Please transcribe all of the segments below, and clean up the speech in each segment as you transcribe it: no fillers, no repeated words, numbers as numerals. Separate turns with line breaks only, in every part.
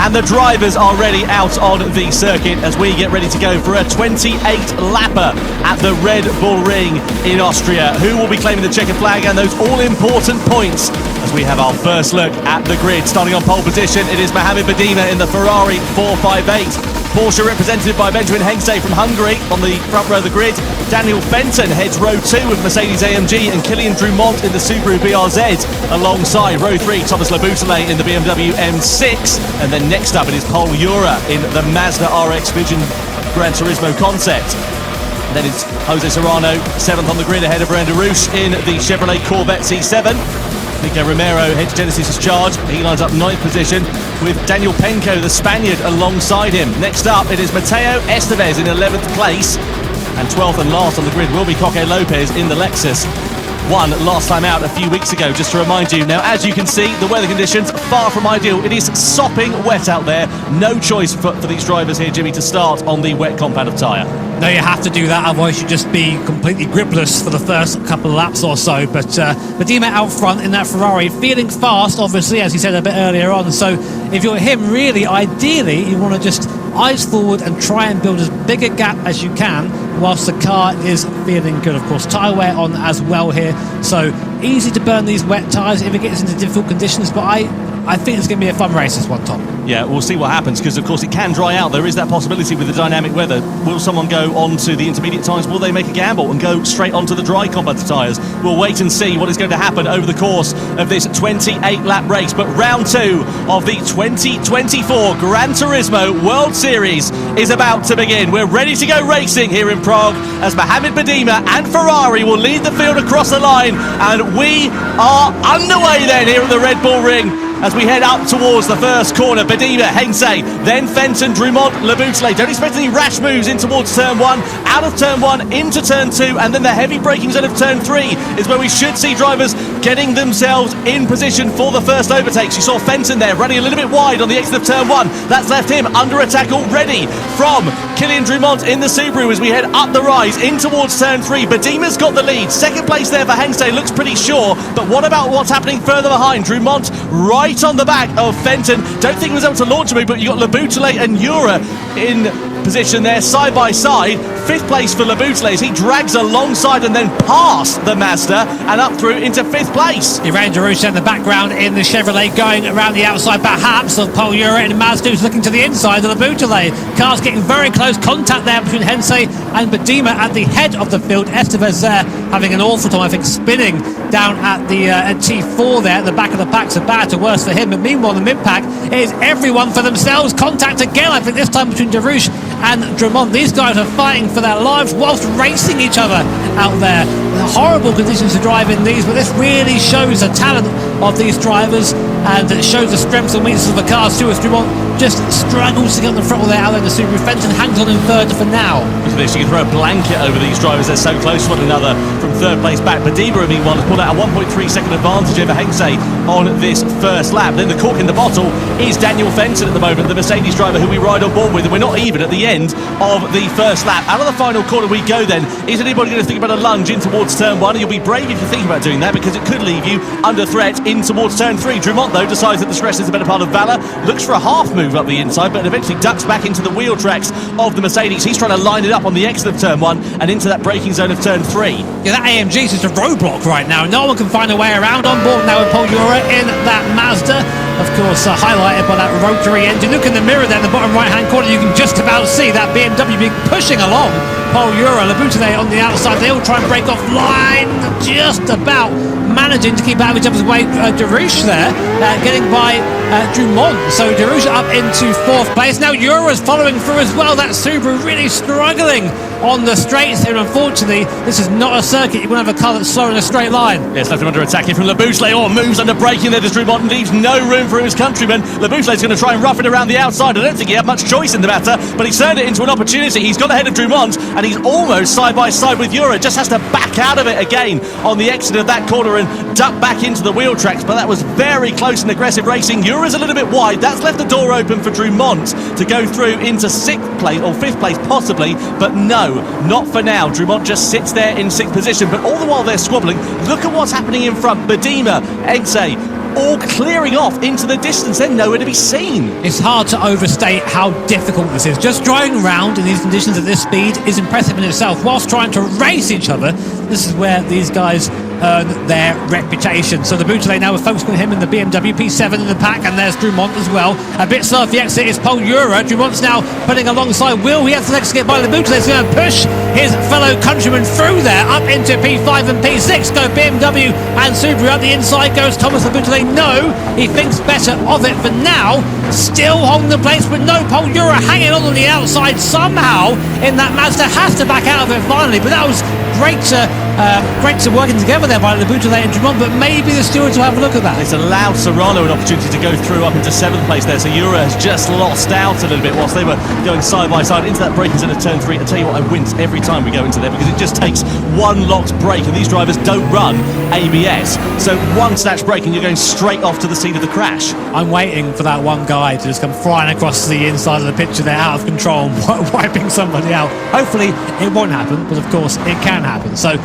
And the drivers are ready out on the circuit as we get ready to go for a 28-lapper at the Red Bull Ring in Austria. Who will be claiming the checkered flag and those all-important points as we have our first look at the grid. Starting on pole position, it is Mohamed Badima in the Ferrari 458. Porsche represented by Benjamin Hengste from Hungary on the front row of the grid. Daniel Fenton heads row 2 with Mercedes-AMG and Kylian Drumont in the Subaru BRZ alongside row 3 Thomas Laboutelle in the BMW M6, and then next up it is Paul Ura in the Mazda RX Vision Gran Turismo concept. And then it's Jose Serrano 7th on the grid ahead of Brenda Roush in the Chevrolet Corvette C7. Nico Romero heads Genesis's charge. He lines up 9th position with Daniel Penco, the Spaniard, alongside him. Next up, it is Mateo Estevez in 11th place. And 12th and last on the grid will be Coque Lopez in the Lexus. Won last time out a few weeks ago, just to remind you. Now, as you can see, the weather conditions far from ideal. It is sopping wet out there. No choice for these drivers here, Jimmy, to start on the wet compound of tyre.
No, you have to do that, otherwise you just be completely gripless for the first couple of laps or so. But Badima out front in that Ferrari, feeling fast, obviously, as he said a bit earlier on. So if you're him, really, ideally, you want to just eyes forward and try and build as big a gap as you can whilst the car is feeling good. Of course, tyre wear on as well here, so easy to burn these wet tyres if it gets into difficult conditions. But I think it's going to be a fun race, this one, Tom.
Yeah, we'll see what happens, because of course it can dry out. There is that possibility with the dynamic weather. Will someone go on to the intermediate tyres? Will they make a gamble and go straight onto the dry compound tyres? We'll wait and see what is going to happen over the course of this 28-lap race. But round 2 of the 2024 Gran Turismo World Series is about to begin. We're ready to go racing here in Prague as Mohamed Badima and Ferrari will lead the field across the line. And we are underway then here at the Red Bull Ring as we head up towards the first corner. Badima, Hengste, then Fenton, Drumont, Laboutelle. Don't expect any rash moves in towards turn 1, out of turn 1, into turn 2, and then the heavy braking zone of turn 3 is where we should see drivers getting themselves in position for the first overtakes. You saw Fenton there running a little bit wide on the exit of turn 1. That's left him under attack already from Kylian Drumont in the Subaru as we head up the rise in towards turn 3. Badima's got the lead. Second place there for Hengste, looks pretty sure, but what about what's happening further behind? Drumont right on the back of Fenton. Don't think he was able to launch a move, but you got Laboutelle and Ura in position there side by side. 5th place for Laboutelle as he drags alongside and then past the Mazda and up through into 5th place.
Iran Darusha in the background in the Chevrolet going around the outside, perhaps, of Paul Ura and Mazda who's looking to the inside of Laboutelle. Cars getting very close, contact there between Hengste and Badima at the head of the field. Estevez there having an awful time, I think, spinning down at the T4 there at the back of the pack, so bad to worse for him. But meanwhile, the mid-pack is everyone for themselves. Contact again, I think this time between Darouche and Drumont. These guys are fighting for their lives whilst racing each other out there. Horrible conditions to drive in these, but this really shows the talent of these drivers and it shows the strengths and weaknesses of the cars too, as Drumont just struggles to get on the throttle there out there in the Subaru. Fenton hangs on in 3rd for now.
Look at this, you can throw a blanket over these drivers, they're so close to one another from 3rd place back. Badima, meanwhile, has pulled out a 1.3 second advantage over Hengste on this first lap. Then the cork in the bottle is Daniel Fenton at the moment, the Mercedes driver who we ride on board with, and we're not even at the end of the first lap. Out of the final corner we go then. Is anybody going to think about a lunge in towards turn 1? You'll be brave if you think about doing that, because it could leave you under threat in towards turn 3. Drumont, though, decides that discretion is the better part of valour, looks for a half move up the inside, but eventually ducks back into the wheel tracks of the Mercedes. He's trying to line it up on the exit of turn 1 and into that braking zone of turn 3.
Yeah, that AMG is just a roadblock right now. No one can find a way around. On board now with Paul Ura in that Mazda. Of course, highlighted by that rotary engine. Look in the mirror there in the bottom right-hand corner. You can just about see that BMW pushing along. Paul Ura, Laboutelle on the outside. They all try and break off line. Just about managing to keep out of each other's way. Darouche there, getting by Drumont. So Darouche up into 4th place. Now Ura's following through as well. That Subaru really struggling on the straights here. Unfortunately, this is not a circuit. You want to have a car that's slow in a straight line.
Yes, left him under attack here from Laboutelle. Oh, moves under braking there to Drumont and leaves no room for his countryman. Laboutelle's going to try and rough it around the outside. I don't think he had much choice in the matter, but he's turned it into an opportunity. He's got ahead of Drumont and he's almost side by side with Ura. Just has to back out of it again on the exit of that corner and duck back into the wheel tracks, but that was very close and aggressive racing. Ura's a little bit wide. That's left the door open for Drumont to go through into 6th place or 5th place possibly, but no, not for now. Drumont just sits there in 6th position, but all the while they're squabbling, look at what's happening in front. Badima, Hengste, all clearing off into the distance. They're nowhere to be seen.
It's hard to overstate how difficult this is. Just driving around in these conditions at this speed is impressive in itself. Whilst trying to race each other, this is where these guys earn their reputation. So the Boutelet now, we're focusing on him in the BMW P7 in the pack, and there's Dumont as well. A bit slow off the exit is Paul Ura. Dumont's now putting alongside Will. He has the next to get by the Boutelet. He's going to push his fellow countryman through there, up into P5 and P6. Go BMW and Subaru. Up the inside goes Thomas the Boutelet. No, he thinks better of it for now. Still holding the place, but no, Paul Ura hanging on the outside somehow in that Mazda. Has to back out of it finally, but that was great to working together there by the Boutelet and Dumont, but maybe the stewards will have a look at that.
It's allowed Serrano an opportunity to go through up into 7th place there, so Ura has just lost out a little bit whilst they were going side by side into that braking zone of turn 3. I tell you what, I wince every time we go into there because it just takes one locked brake, and these drivers don't run ABS, so one snatch brake and you're going straight off to the scene of the crash.
I'm waiting for that one guy to just come flying across the inside of the picture there, out of control, wiping somebody out. Hopefully it won't happen, but of course it can happen. So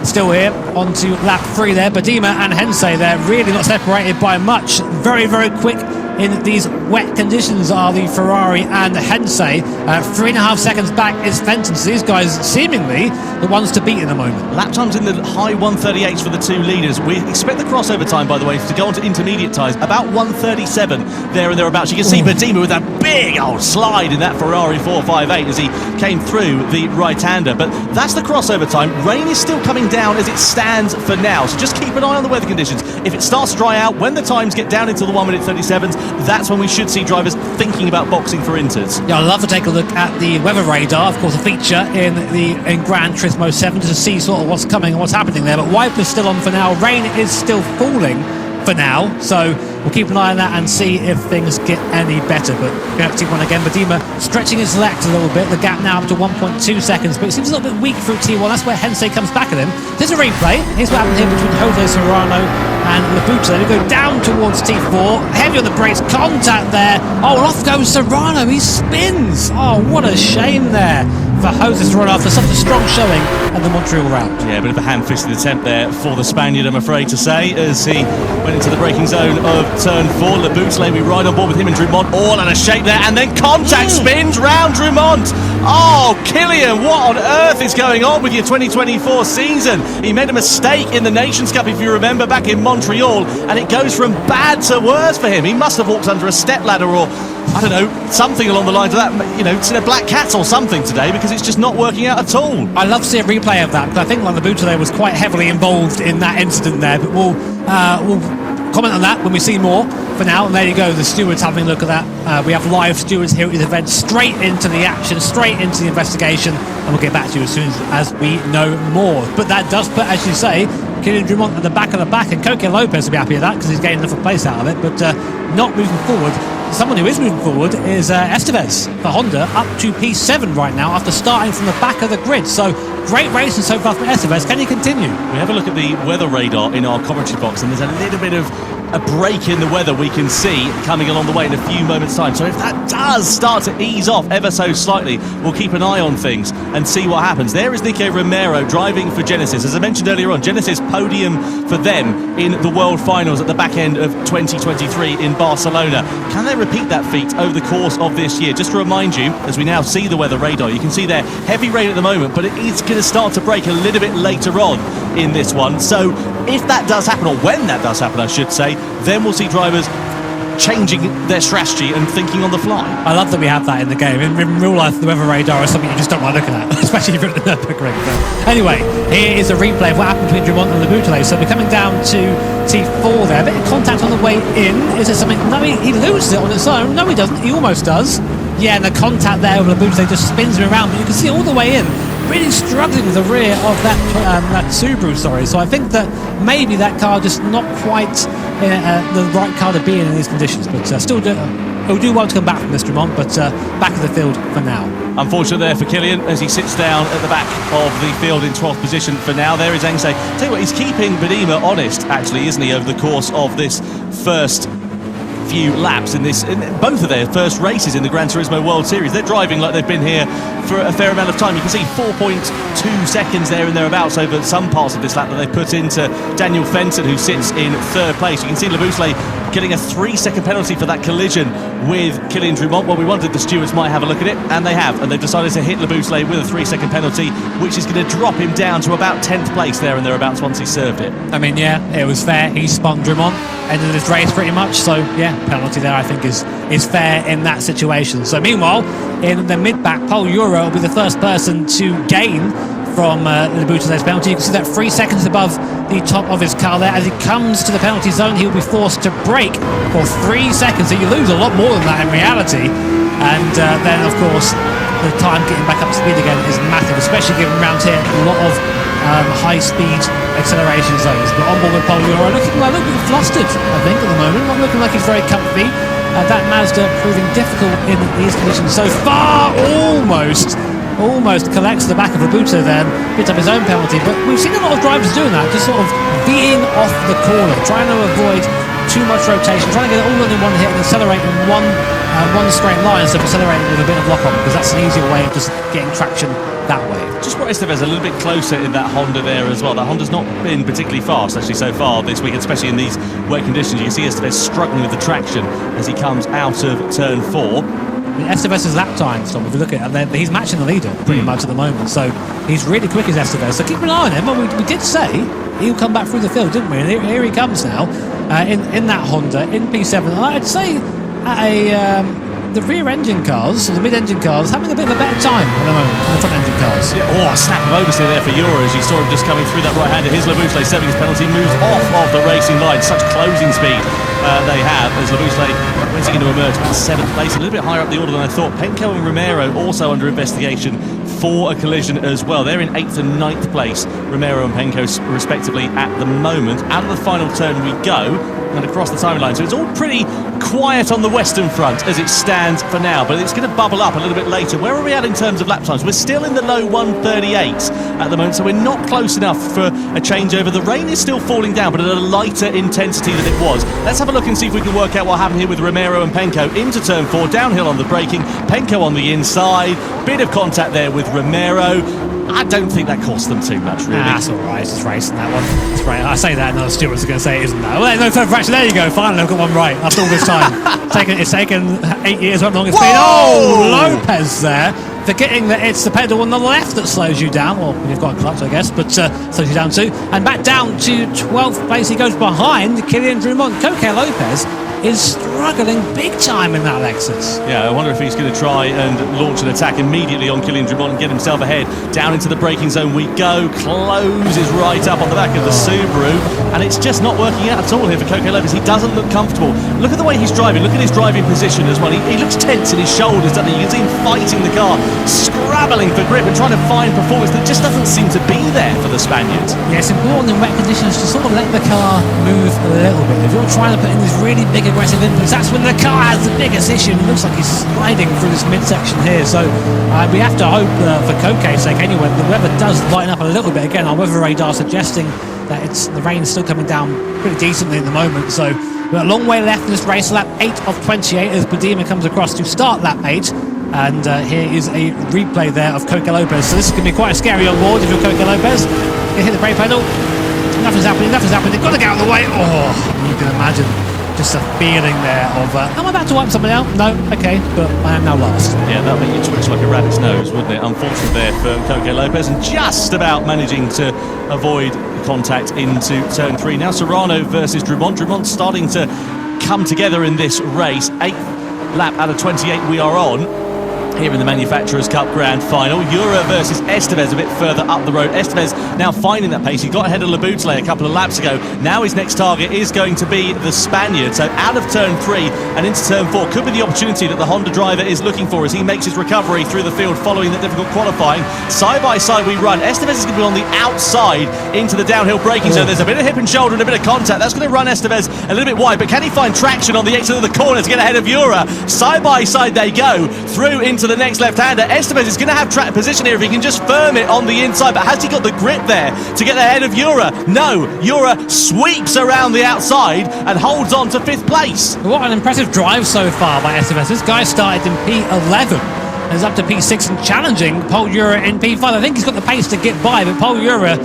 still here on to lap 3 there. Badima and Hensei, they're really not separated by much. Very, very quick in these wet conditions are the Ferrari and Hensei. 3.5 seconds back is Fenton. So these guys seemingly the ones to beat in the moment.
Lap times in the high 138s for the two leaders. We expect the crossover time, by the way, to go on to intermediate tyres about 137 there and thereabouts. You can see Badima with that big old slide in that Ferrari 458 as he came through the right-hander. But that's the crossover time. Rain is still coming down as it stands for now, so just keep an eye on the weather conditions. If it starts to dry out, when the times get down into the 1:37s, that's when we should see drivers thinking about boxing for inters.
Yeah, I'd love to take a look at the weather radar, of course, a feature in Gran Turismo 7 to see sort of what's coming and what's happening there. But wipers still on for now. Rain is still falling for now, so we'll keep an eye on that and see if things get any better. But we have to T1 again. Badima stretching his legs a little bit. The gap now up to 1.2 seconds, but it seems a little bit weak through T1. That's where Hensei comes back at him. There's a replay. Here's what happened here between Jose Serrano and Labuta. They go down towards T4. Heavy on the brakes. Contact there. Oh, and off goes Serrano. He spins. Oh, what a shame there for Jose Serrano after such a strong showing at the Montreal round.
Yeah, a bit of a hand-fisted attempt there for the Spaniard, I'm afraid to say, as he went into the braking zone of turn 4. Labutelet, we ride on board with him and Dumont, all out of shape there, and then contact spins round Dumont. Oh, Killian, what on earth is going on with your 2024 season? He made a mistake in the Nations Cup, if you remember, back in Montreal, and it goes from bad to worse for him. He must have walked under a stepladder or, I don't know, something along the lines of that, you know, seen a black cat or something today, because it's just not working out at all.
I'd love to see a replay of that, because I think Labuta was quite heavily involved in that incident there, but we'll comment on that when we see more. For now, and there you go, the stewards having a look at that. We have live stewards here at the event, straight into the action, straight into the investigation, and we'll get back to you as soon as we know more. But that does put, as you say, Kylian Dumont at the back of the pack, and Coque Lopez will be happy with that because he's getting enough of a place out of it, but not moving forward. Someone who is moving forward is Estevez for Honda, up to P7 right now after starting from the back of the grid. So great racing so far from Estevez. Can he continue?
We have a look at the weather radar in our commentary box, and there's a little bit of a break in the weather we can see coming along the way in a few moments' time. So if that does start to ease off ever so slightly, we'll keep an eye on things and see what happens. There is Nico Romero driving for Genesis. As I mentioned earlier on, Genesis podium for them in the World Finals at the back end of 2023 in Barcelona. Can they repeat that feat over the course of this year? Just to remind you, as we now see the weather radar, you can see there heavy rain at the moment, but it is going to start to break a little bit later on in this one. So if that does happen, or when that does happen I should say, then we'll see drivers changing their strategy and thinking on the fly.
I love that we have that in the game. In real life, the weather radar is something you just don't like looking at, especially if you're at the Nürburgring. Anyway, here is a replay of what happened between Dumont and Labutelet. So we're coming down to T4 there. A bit of contact on the way in. Is there something? No, he loses it on its own. No, he doesn't. He almost does. Yeah, and the contact there with Labutelet just spins him around, but you can see all the way in. Really struggling with the rear of that Subaru, sorry. So I think that maybe that car just not quite the right car to be in these conditions, but still he'll do well to come back from this, Dumont, but back of the field for now.
Unfortunate there for Killian as he sits down at the back of the field in 12th position for now. There is Engsei. Tell you what, he's keeping Badima honest, actually, isn't he, over the course of this first few laps in both of their first races in the Gran Turismo World Series. They're driving like they've been here for a fair amount of time. You can see 4.2 seconds there and thereabouts over some parts of this lap that they've put into Daniel Fenton, who sits in third place. You can see Lebusle getting a 3-second penalty for that collision with Kylian Drumont. Well, we wondered the stewards might have a look at it, and they have, and they've decided to hit Lebusle with a 3-second penalty, which is going to drop him down to about 10th place there and thereabouts once he served it.
I mean, yeah, it was fair. He spun Drumont, ended his race pretty much. So, yeah, penalty there I think is fair in that situation. So, meanwhile, in the mid-back, Paul Euro will be the first person to gain from Lebusle's penalty. You can see that 3 seconds above the top of his car there. As he comes to the penalty zone, he'll be forced to brake for 3 seconds. So you lose a lot more than that in reality. And then, of course, the time getting back up to speed again is massive, especially given around here a lot of high-speed acceleration zones. But on board with Paul Euro, looking a little bit flustered, I think, at the moment. Not looking like he's very comfy. That Mazda proving difficult in these conditions so far. Almost collects the back of Lebusle there and picks up his own penalty. But we've seen a lot of drivers doing that, just sort of being off the corner, trying to avoid too much rotation, trying to get it all in one hit and accelerate in one straight line instead of accelerating with a bit of lock-on, because that's an easier way of just getting traction that way.
Just brought Estevez a little bit closer in that Honda there as well. That Honda's not been particularly fast actually so far this week, especially in these wet conditions. You can see Estevez struggling with the traction as he comes out of turn 4.
Estevez's lap times, Tom, if you look at it, he's matching the leader pretty much at the moment, so he's really quick as Estevez, so keep an eye on him. Well, we did say he'll come back through the field, didn't we? And here he comes now in that Honda, in P7. And I'd say the rear engine cars, the mid engine cars, having a bit of a better time at the moment than the front engine cars.
Yeah, a snap of oversteer there for Euro as you saw him just coming through that right hander. His Lebusle serving his penalty, moves off of the racing line. Such closing speed they have as Lebusle when's he going to emerge? About 7th place, a little bit higher up the order than I thought. Penko and Romero also under investigation for a collision as well. They're in 8th and 9th place, Romero and Penko respectively at the moment. Out of the final turn we go and across the timeline, so it's all pretty quiet on the western front as it stands for now, but it's going to bubble up a little bit later. Where are we at in terms of lap times? We're still in the low 138s at the moment, so we're not close enough for a changeover. The rain is still falling down, but at a lighter intensity than it was. Let's have a look and see if we can work out what happened here with Romero and Penko into turn 4, downhill on the braking, Penko on the inside, bit of contact there with Romero. I don't think that cost them too much, really.
That's all right, it's racing that one. It's right. I say that, and the stewards are going to say it isn't that. Well, no further action. There you go. Finally, I've got one right after all this time. It's taken 8 years, how long it's been. Oh, Lopez there, forgetting that it's the pedal on the left that slows you down. Well, you've got a clutch, I guess, but slows you down too. And back down to 12th place. He goes behind Kylian Drumont. Coque Lopez is struggling big time in that Lexus.
Yeah, I wonder if he's going to try and launch an attack immediately on Kylian Drumont and get himself ahead. Down into the braking zone we go, closes right up on the back of the Subaru, and it's just not working out at all here for Coque Lopez. He doesn't look comfortable. Look at the way he's driving, look at his driving position as well. He looks tense in his shoulders, doesn't he? You can see him fighting the car, scrabbling for grip and trying to find performance that just doesn't seem to be there for the Spaniards.
Yeah, it's important in wet conditions to sort of let the car move a little bit. If you're trying to put in these really big aggressive inputs, that's when the car has the biggest issue. It looks like he's sliding through this midsection here, so we have to hope for Coque's sake anyway, the weather does lighten up a little bit again. Our weather radar suggesting that the rain's still coming down pretty decently at the moment, so we're a long way left in this race. Lap 8 of 28 as Badima comes across to start lap 8, and here is a replay there of Coque Lopez, so this is going to be quite scary on board if you're Coque Lopez. You hit the brake pedal, nothing's happening, they've got to get out of the way. Oh, you can imagine just a feeling there of am I about to wipe something out? No, okay, but I am now last.
Yeah, that'll make you twitch like a rabbit's nose, wouldn't it? Unfortunate there for Coque Lopez, and just about managing to avoid contact into turn 3. Now Serrano versus Drumont. Drumont starting to come together in this race. 8th lap out of 28 we are on here in the Manufacturers' Cup Grand Final. Euro versus Estevez a bit further up the road. Estevez now finding that pace. He got ahead of Lebusle a couple of laps ago. Now his next target is going to be the Spaniard. So out of turn 3 and into turn 4 could be the opportunity that the Honda driver is looking for as he makes his recovery through the field following the difficult qualifying. Side by side we run. Estevez is going to be on the outside into the downhill braking zone. There's a bit of hip and shoulder and a bit of contact. That's going to run Estevez a little bit wide, but can he find traction on the exit of the corner to get ahead of Euro? Side by side they go through into the next left-hander. Estevez is going to have track position here if he can just firm it on the inside, but has he got the grip there to get ahead of Jura? No, Jura sweeps around the outside and holds on to 5th place.
What an impressive drive so far by Estevez. This guy started in P11 and is up to P6 and challenging Paul Jura in P5. I think he's got the pace to get by, but Paul Jura,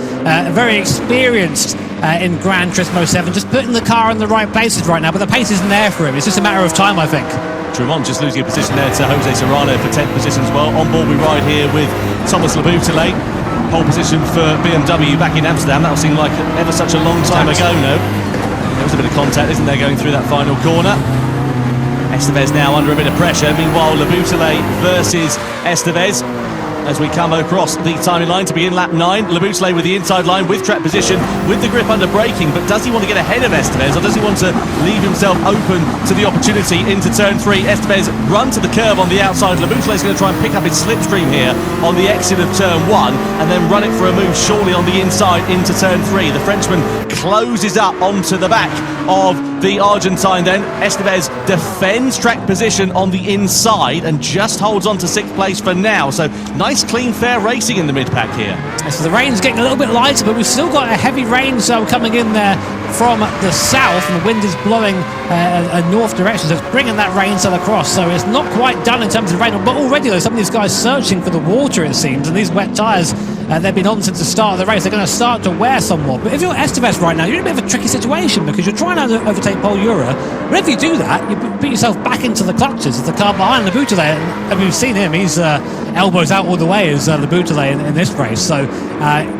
very experienced in Gran Turismo 7, just putting the car in the right places right now, but the pace isn't there for him. It's just a matter of time, I think.
Tremont just losing a position there to Jose Serrano for 10th position as well. On board we ride here with Thomas Laboutelet. Pole position for BMW back in Amsterdam. That'll seem like ever such a long time ago, no? There was a bit of contact, isn't there, going through that final corner. Estevez now under a bit of pressure. Meanwhile, Laboutelet versus Estevez as we come across the timing line to begin lap 9. Laboutelet with the inside line with track position, with the grip under braking, but does he want to get ahead of Estevez, or does he want to leave himself open to the opportunity into turn 3? Estevez run to the curb on the outside. Laboutelet's going to try and pick up his slipstream here on the exit of turn 1 and then run it for a move surely on the inside into turn 3. The Frenchman closes up onto the back of the Argentine then. Estevez defends track position on the inside and just holds on to 6th place for now. So nice, clean, fair racing in the mid-pack here.
So the rain's getting a little bit lighter, but we've still got a heavy rain zone coming in there from the south, and the wind is blowing a north direction, so it's bringing that rain cell across. So it's not quite done in terms of rain, but already though some of these guys searching for the water, it seems, and these wet tyres, they've been on since the start of the race. They're going to start to wear somewhat. But if you're Estevez right now, you're in a bit of a tricky situation because you're trying to overtake Paul Jura. But if you do that, you put yourself back into the clutches of the car behind Laboutelet. And we've seen him, he's elbows out all the way as Laboutelet in this race. So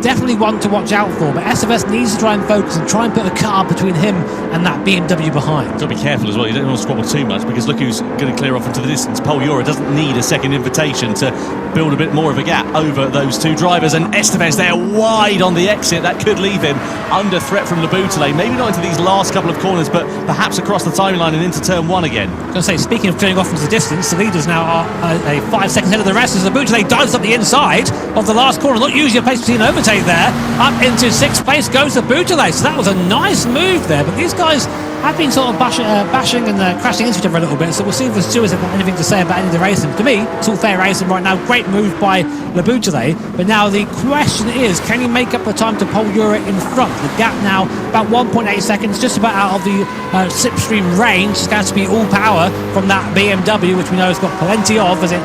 definitely one to watch out for. But Estevez needs to try and focus and try and put a car between him and that BMW behind.
Got to be careful as well. You don't want to squabble too much because look who's going to clear off into the distance. Paul Jura doesn't need a second invitation to build a bit more of a gap over those two drivers, and Estevez there wide on the exit. That could leave him under threat from Laboutelet. Maybe not into these last couple of corners, but perhaps across the timeline and into turn 1 again.
I was going to say, speaking of clearing off into the distance, the leaders now are 5 seconds ahead of the rest as Laboutelet dives up the inside of the last corner. Not usually a place to see an overtake there. Up into 6th place goes Laboutelet. So that was a nice move there, but these guys have been sort of bashing and crashing into each other a little bit, so we'll see if the stewards have got anything to say about any of the racing. To me, it's all fair racing right now. Great move by Laboutelet, but now the question is, can he make up the time to Paul Jura in front? The gap now about 1.8 seconds, just about out of the slipstream range. It's going to be all power from that BMW, which we know has got plenty of as it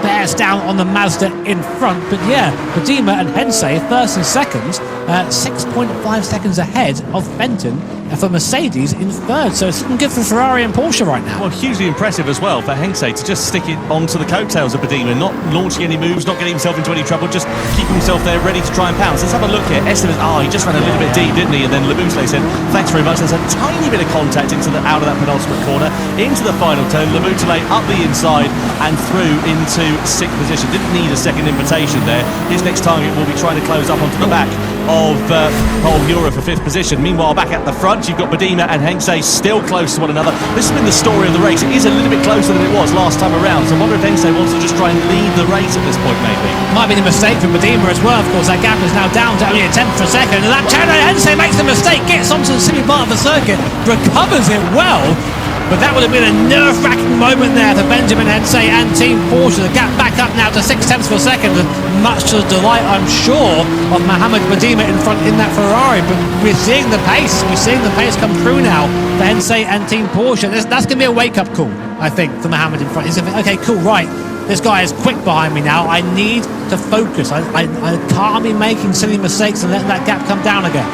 bears down on the Mazda in front. But yeah, Padima and Hensei first and second, 6.5 seconds ahead of Fenton for Mercedes in third. So it's looking good for Ferrari and Porsche right now.
Well, hugely impressive as well for Hensei to just stick it onto the coattails of Padima, not launching any moves, not getting himself into any trouble, just keeping himself there ready to try and pounce. Let's have a look here. Estevez, he just ran a little bit deep, didn't he? And then Laboutelet said, thanks very much. There's a tiny bit of contact out of that penultimate corner into the final turn. Laboutelet up the inside and through into 6th position. Didn't need a second invitation there. His next target will be trying to close up onto the back of Paul Jura for 5th position. Meanwhile, back at the front, you've got Padima and Hensei still close to one another. This has been the story of the race. It is a little bit closer than it was last time around, so I wonder if Hensei wants to just try and lead the race at this point, maybe.
Might be the mistake for Padima as well. Of course, that gap is now down to only a tenth per second, and that turn, Hensei makes the mistake, gets onto the silly part of the circuit, recovers it well. But that would have been a nerve-wracking moment there for Benjamin Hensei and Team Porsche. The gap back up now to 6 tenths per second, much to the delight, I'm sure, of Mohamed Padima in front in that Ferrari. But we're seeing the pace. We're seeing the pace come through now for Hensei and Team Porsche. That's going to be a wake-up call, I think, for Mohamed in front. He's going to think, okay, cool, right. This guy is quick behind me now. I need to focus. I can't be making silly mistakes and letting that gap come down again.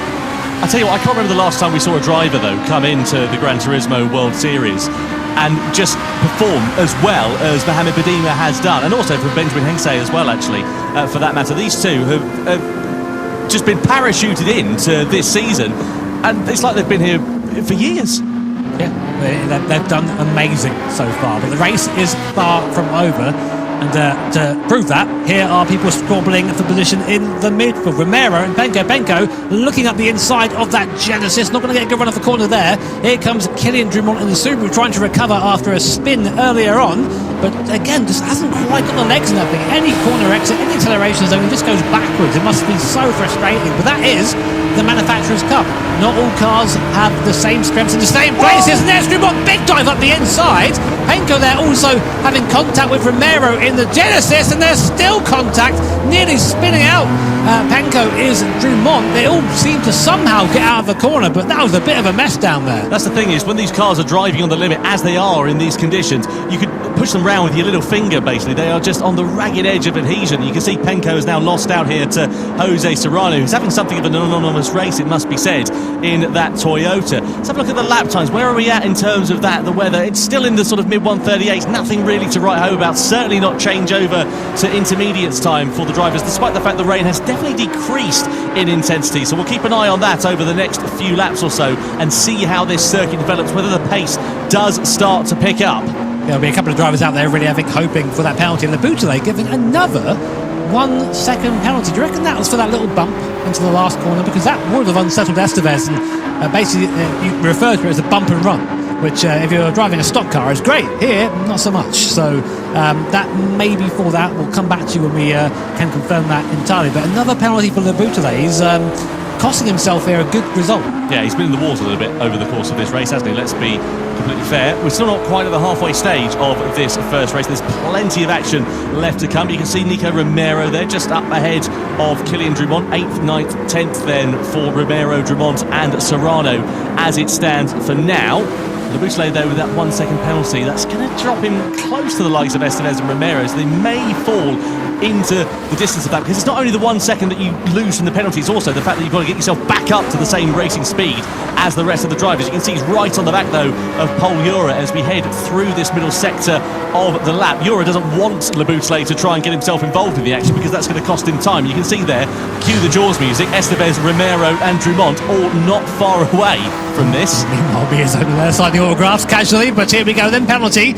I tell you what, I can't remember the last time we saw a driver, though, come into the Gran Turismo World Series and just perform as well as Mohamed Padima has done, and also for Benjamin Hensei as well, actually, for that matter. These two have just been parachuted into this season, and it's like they've been here for years.
Yeah, they've done amazing so far, but the race is far from over. And to prove that, here are people squabbling for position in the midfield. Romero and Benko looking up the inside of that Genesis. Not going to get a good run off the corner there. Here comes Kylian Drumont in the Subaru trying to recover after a spin earlier on. But again, just hasn't quite got the legs in that thing. Any corner exit, any acceleration zone, it just goes backwards. It must be so frustrating. But that is the Manufacturers' Cup. Not all cars have the same strengths in the same places. And there's Drumont, big dive up the inside. Penko there also having contact with Romero in the Genesis, and there's still contact, nearly spinning out. Penko is Drummond. They all seem to somehow get out of the corner, but that was a bit of a mess down there.
That's the thing, is when these cars are driving on the limit, as they are in these conditions, you could push them round with your little finger, basically. They are just on the ragged edge of adhesion. You can see Penko has now lost out here to Jose Serrano, who's having something of an anonymous race, it must be said, in that Toyota. Let's have a look at the lap times. Where are we at in terms of that, the weather? It's still in the sort of mid-138s, nothing really to write home about, certainly not change over to intermediates time for the drivers, despite the fact the rain has definitely decreased in intensity. So we'll keep an eye on that over the next few laps or so and see how this circuit develops, whether the pace does start to pick up.
There'll be a couple of drivers out there really, I think, hoping for that penalty, and the Boutelet giving another 1 second penalty. Do you reckon that was for that little bump into the last corner? Because that would have unsettled Estevez, and basically you refer to it as a bump and run, which if you're driving a stock car is great. Here, not so much. So that may be for that. We'll come back to you when we can confirm that entirely. But another penalty for the Boutelet. He's costing himself here a good result.
Yeah, he's been in the water a little bit over the course of this race, hasn't he? Let's be completely fair. We're still not quite at the halfway stage of this first race. There's plenty of action left to come. You can see Nico Romero there, just up ahead of Kylian Drummond. 8th, 9th, 10th then for Romero, Drummond and Serrano as it stands for now. The Boutelet, though, with that 1 second penalty, that's going to drop him close to the likes of Estevez and Romero, so they may fall into the distance of that, because it's not only the 1 second that you lose from the penalty, it's also the fact that you've got to get yourself back up to the same racing speed as the rest of the drivers. You can see he's right on the back, though, of Paul Ura as we head through this middle sector of the lap. Ura doesn't want Le Boutelet to try and get himself involved in the action, because that's going to cost him time. You can see there, cue the Jaws music, Estevez, Romero and Drummond all not far away from this.
I'll be his own there, signing autographs casually, but here we go then. Penalty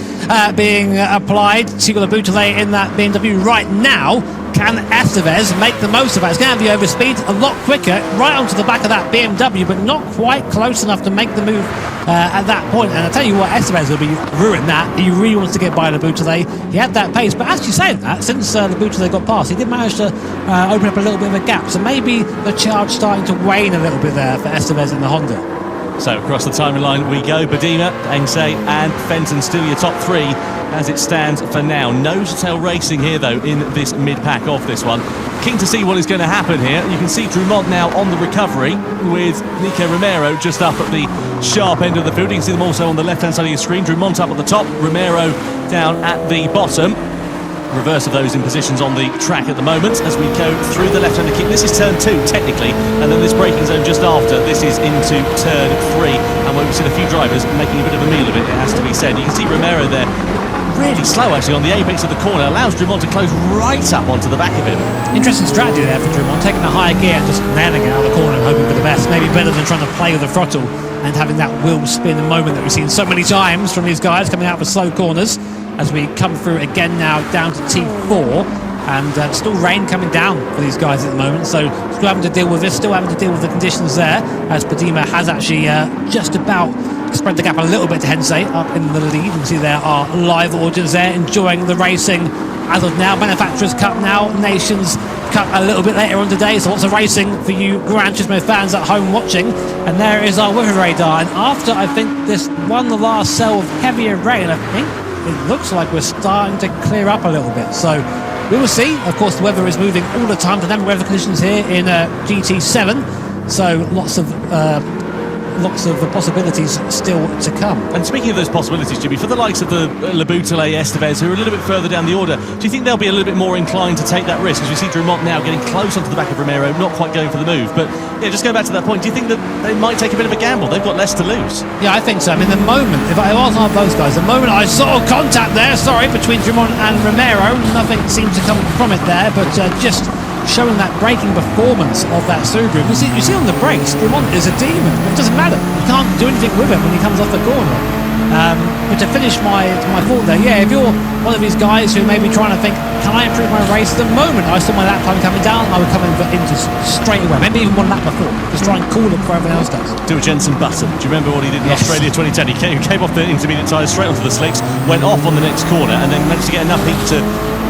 being applied to Le Boutelet in that BMW right now. Can Estevez make the most of it? It's going to have the overspeed a lot quicker, right onto the back of that BMW, but not quite close enough to make the move at that point. And I tell you what, Estevez will be ruined that. He really wants to get by Le Boutelet. He had that pace, but actually saying that, since Le Boutelet got past, he did manage to open up a little bit of a gap. So maybe the charge starting to wane a little bit there for Estevez in the Honda.
So across the timeline we go. Badima, Engse and Fenton still your top three as it stands for now. Nose-to-tail racing here, though, in this mid-pack of this one. Keen to see what is going to happen here. You can see Drummond now on the recovery with Nico Romero just up at the sharp end of the field. You can see them also on the left-hand side of your screen. Drummond up at the top, Romero down at the bottom. Reverse of those in positions on the track at the moment as we go through the left-hander kick. This is turn 2 technically, and then this braking zone just after. This is into turn 3, and we've seen a few drivers making a bit of a meal of it has to be said. You can see Romero there really slow actually on the apex of the corner, allows Drummond to close right up onto the back of him.
Interesting strategy there for Drummond, taking a higher gear and just nailing it out of the corner and hoping for the best. Maybe better than trying to play with the throttle and having that wheel spin moment that we've seen so many times from these guys coming out of slow corners. As we come through again now down to T4, and still rain coming down for these guys at the moment, so still having to deal with this, still having to deal with the conditions there, as Padima has actually just about spread the gap a little bit to Hensei up in the lead. You can see there are live audience there enjoying the racing as of now. Manufacturers Cup now, Nations Cup a little bit later on today, so lots of racing for you Gran Turismo fans at home watching. And there is our weather radar, and after I think this one, the last cell of heavier rain, I think it looks like we're starting to clear up a little bit. So we will see. Of course, the weather is moving all the time. Dynamic weather conditions here in GT7. So lots of possibilities still to come.
And speaking of those possibilities, Jimmy, for the likes of the Le Boutelet, Estevez, who are a little bit further down the order, do you think they'll be a little bit more inclined to take that risk? As we see Drummond now getting close onto the back of Romero, not quite going for the move. But yeah, just going back to that point, do you think that they might take a bit of a gamble? They've got less to lose.
Yeah, I think so. I mean, the moment, if I was one of those guys, the moment I saw contact there, between Drummond and Romero, nothing seems to come from it there, but just showing that braking performance of that Subaru. You see on the brakes, Drummond is a demon. It doesn't matter. You can't do anything with it when he comes off the corner. But to finish my thought there, yeah, if you're one of these guys who may be trying to think, can I improve my race? The moment I saw my lap time coming down, I would come into straight away, maybe even one lap before, just try and cool it before everyone else does.
Do a Jensen Button. Do you remember what he did in Australia 2010? He came off the intermediate tyres straight onto the slicks, went off on the next corner, and then managed to get enough heat to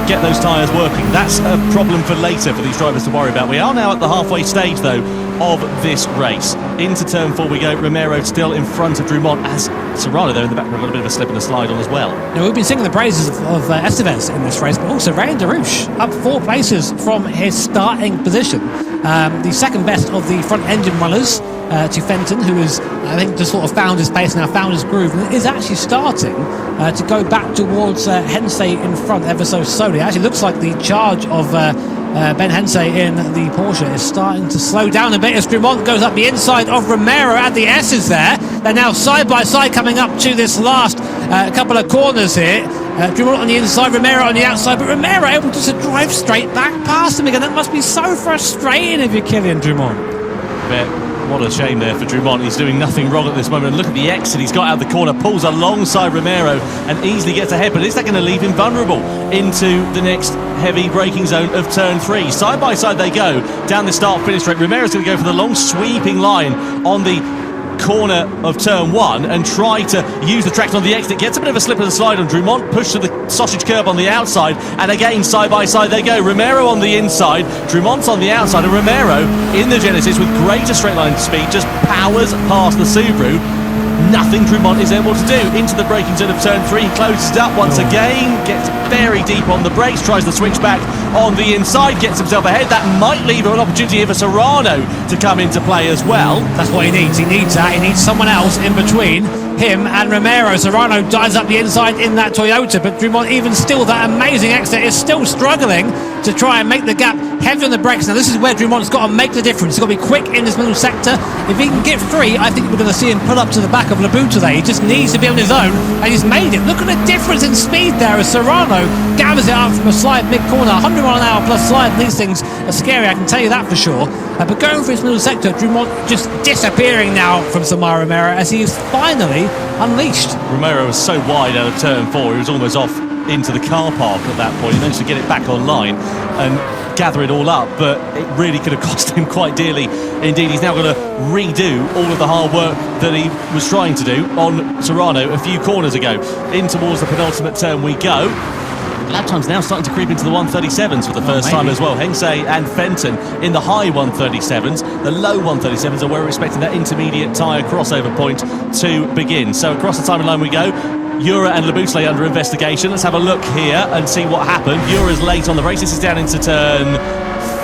get those tyres working. That's a problem for later for these drivers to worry about. We are now at the halfway stage, though, of this race. Into turn 4 we go. Romero still in front of Drummond, as Serrano there in the back got a bit of a slip and a slide on as well.
Now, we've been singing the praises of G.T.W.S in this race, but also Ryan Darouche up 4 places from his starting position. The second best of the front engine runners to Fenton, who is, I think, just sort of found his pace now, found his groove, and is actually starting to go back towards Hensey in front ever so slowly. It actually looks like the charge of Ben Hensey in the Porsche is starting to slow down a bit as Drummond goes up the inside of Romero at the S's there. They're now side by side coming up to this last couple of corners here. Drummond on the inside, Romero on the outside, but Romero able to drive straight back past him again. That must be so frustrating if you're Kylian Drummond.
What a shame there for Drummond. He's doing nothing wrong at this moment. And look at the exit he's got out of the corner, pulls alongside Romero and easily gets ahead. But is that going to leave him vulnerable into the next heavy braking zone of turn 3? Side by side they go down the start-finish straight. Romero's going to go for the long sweeping line on the corner of turn 1 and try to use the traction on the exit. Gets a bit of a slip and a slide on Drummond, pushed to the sausage curb on the outside, and again side by side they go. Romero on the inside, Drummond's on the outside, and Romero in the Genesis with greater straight line speed just powers past the Subaru. Nothing Drummond is able to do. Into the braking zone of turn 3, he closes it up once again, gets very deep on the brakes, tries the switch back on the inside, gets himself ahead. That might leave him an opportunity for Serrano to come into play as well.
That's what he needs. He needs that. He needs someone else in between him and Romero. Serrano dives up the inside in that Toyota, but Drummond, even still, that amazing exit, is still struggling to try and make the gap, heavy on the brakes. Now this is where Drummond's got to make the difference. He's got to be quick in this middle sector. If he can get free, I think we're going to see him pull up to the back of Labu today. He just needs to be on his own, and he's made it. Look at the difference in speed there as Serrano gathers it up from a slide mid-corner. 100 mile an hour plus slide. These things are scary, I can tell you that for sure. But going for his middle sector, Drummond just disappearing now from Samara Romero as he is finally unleashed.
Romero was so wide out of turn 4, he was almost off into the car park at that point. He managed to get it back online and gather it all up, but it really could have cost him quite dearly indeed. He's now got to redo all of the hard work that he was trying to do on Serrano a few corners ago. In towards the penultimate turn we go. Lap time's now starting to creep into the 137s for the first time as well. Hensey and Fenton in the high 137s. The low 137s are where we're expecting that intermediate tyre crossover point to begin. So across the timing line we go. Ura and Laboutelet under investigation. Let's have a look here and see what happened. Ura's late on the race. This is down into turn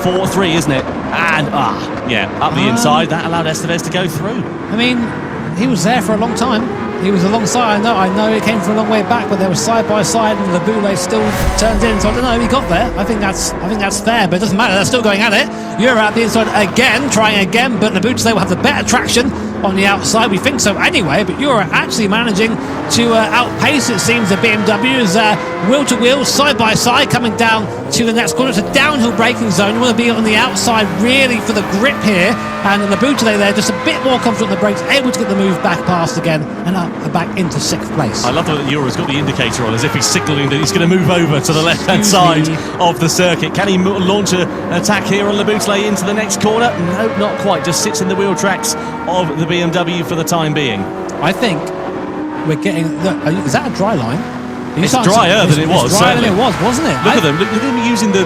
4-3, isn't it? And, up the inside. That allowed G.T.W.S to go through.
I mean, he was there for a long time. He was alongside. I know it came from a long way back, but they were side by side, and Laboulé still turns in. So I don't know. He got there. I think that's fair, but it doesn't matter. They're still going at it. Ura at the inside again, trying again, but Laboulé will have the better traction on the outside. We think so anyway. But Ura actually managing to outpace, it seems, the BMWs wheel to wheel, side by side, coming down to the next corner. It's a downhill braking zone. You want to be on the outside really for the grip here. And Laboulé there, just a bit more confident on the brakes, able to get the move back past again and up back into 6th place.
I love that Ura's got the indicator on as if he's signalling that he's going to move over to the left-hand side of the circuit. Can he launch an attack here on Laboulé into the next corner? No, not quite. Just sits in the wheel tracks of the BMW for the time being.
I think we're getting... Is that a dry line?
It's drier than it was.
It's drier than it was, wasn't it?
Look at them. Look at them using the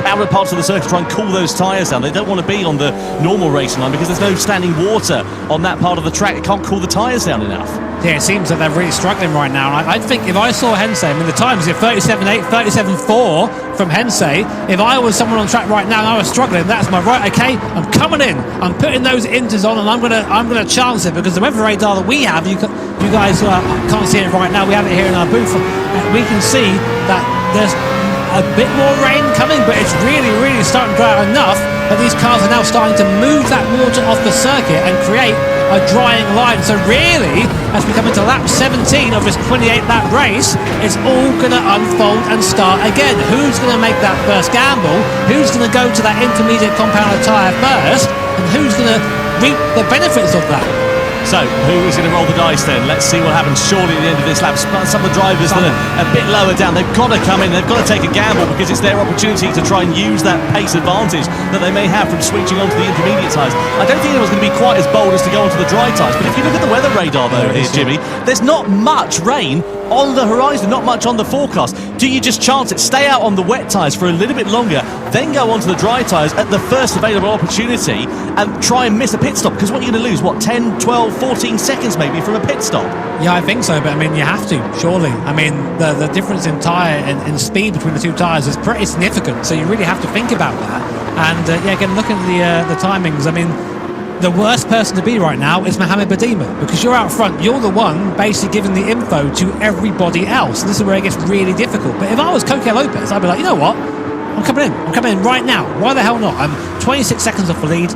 outer parts of the circuit to try and cool those tyres down. They don't want to be on the normal racing line because there's no standing water on that part of the track. It can't cool the tyres down enough.
Yeah, it seems that they're really struggling right now. I think if I saw Hensey, I mean, the times are 37.8, 37.4 from Hensey. If I was someone on track right now and I was struggling, that's my right. Okay, I'm coming in. I'm putting those inters on, and I'm gonna chance it because the weather radar that we have, you guys can't see it right now. We have it here in our booth. We can see that there's a bit more rain coming, but it's really, really starting to dry out enough that these cars are now starting to move that water off the circuit and create a drying line. So really, as we come into lap 17 of this 28-lap race, it's all going to unfold and start again. Who's going to make that first gamble? Who's going to go to that intermediate compound tyre first? And who's going to reap the benefits of that?
So, who is going to roll the dice then? Let's see what happens. Surely at the end of this lap, some of the drivers that are a bit lower down, they've got to come in, they've got to take a gamble because it's their opportunity to try and use that pace advantage that they may have from switching onto the intermediate tyres. I don't think anyone's going to be quite as bold as to go onto the dry tyres, but if you look at the weather radar though here, Jimmy, there's not much rain on the horizon, not much on the forecast. Do you just chance it, stay out on the wet tyres for a little bit longer, then go onto the dry tyres at the first available opportunity and try and miss a pit stop? Because what you're going to lose, what, 10, 12, 14 seconds maybe from a pit stop?
Yeah, I think so, but I mean, you have to, surely. I mean, the difference in tyre and speed between the two tyres is pretty significant, so you really have to think about that. And yeah, again, looking at the timings, I mean, the worst person to be right now is Mohamed Badima, because you're out front, you're the one basically giving the info to everybody else. And this is where it gets really difficult. But if I was Coque Lopez, I'd be like, you know what? I'm coming in right now. Why the hell not? I'm 26 seconds off the lead.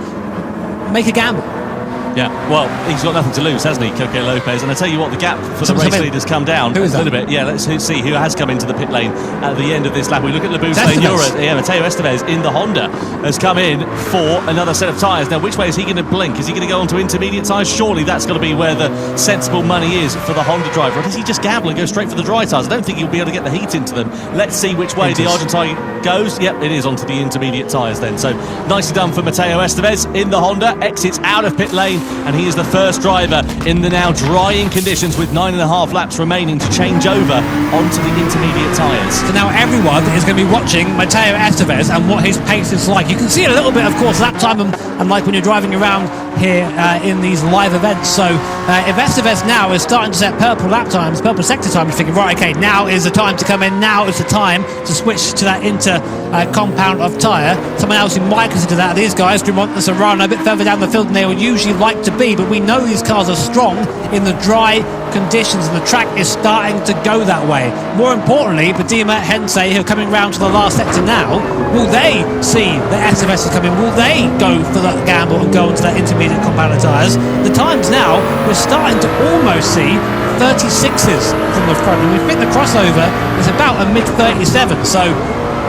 Make a gamble.
Yeah, well, he's got nothing to lose, hasn't he, Coque Lopez? And I tell you what, the gap for the race leader's come down a little bit. Yeah, let's see who has come into the pit lane at the end of this lap. We look at the boost lane. Mateo Estevez in the Honda has come in for another set of tyres. Now, which way is he going to blink? Is he going to go onto intermediate tyres? Surely that's got to be where the sensible money is for the Honda driver. Or does he just gamble and go straight for the dry tyres? I don't think he'll be able to get the heat into them. Let's see which way the Argentine goes. Yep, it is onto the intermediate tyres then. So nicely done for Mateo Estevez in the Honda. Exits out of pit lane, and he is the first driver in the now drying conditions with 9.5 laps remaining to change over onto the intermediate tyres.
So now everyone is going to be watching Mateo Estevez and what his pace is like. You can see a little bit, of course, lap time and like when you're driving around here in these live events. So if Estevez now is starting to set purple lap times, purple sector times, thinking, right, okay, now is the time to come in, now is the time to switch to that compound of tyre. Someone else who might consider that, these guys, Dumont and Serrano, a bit further down the field than they would usually like to be, but we know these cars are strong in the dry conditions and the track is starting to go that way. More importantly, Badima, Hensei, who are coming round to the last sector now, will they see that Estevez is coming? Will they go for that gamble and go into that intermediate compound of tyres? The times now, we're starting to almost see 36s from the front, and we think the crossover is about a mid-37, so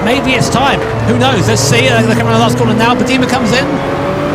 maybe it's time. Who knows? Let's see. They're coming around the last corner now. Badima comes in.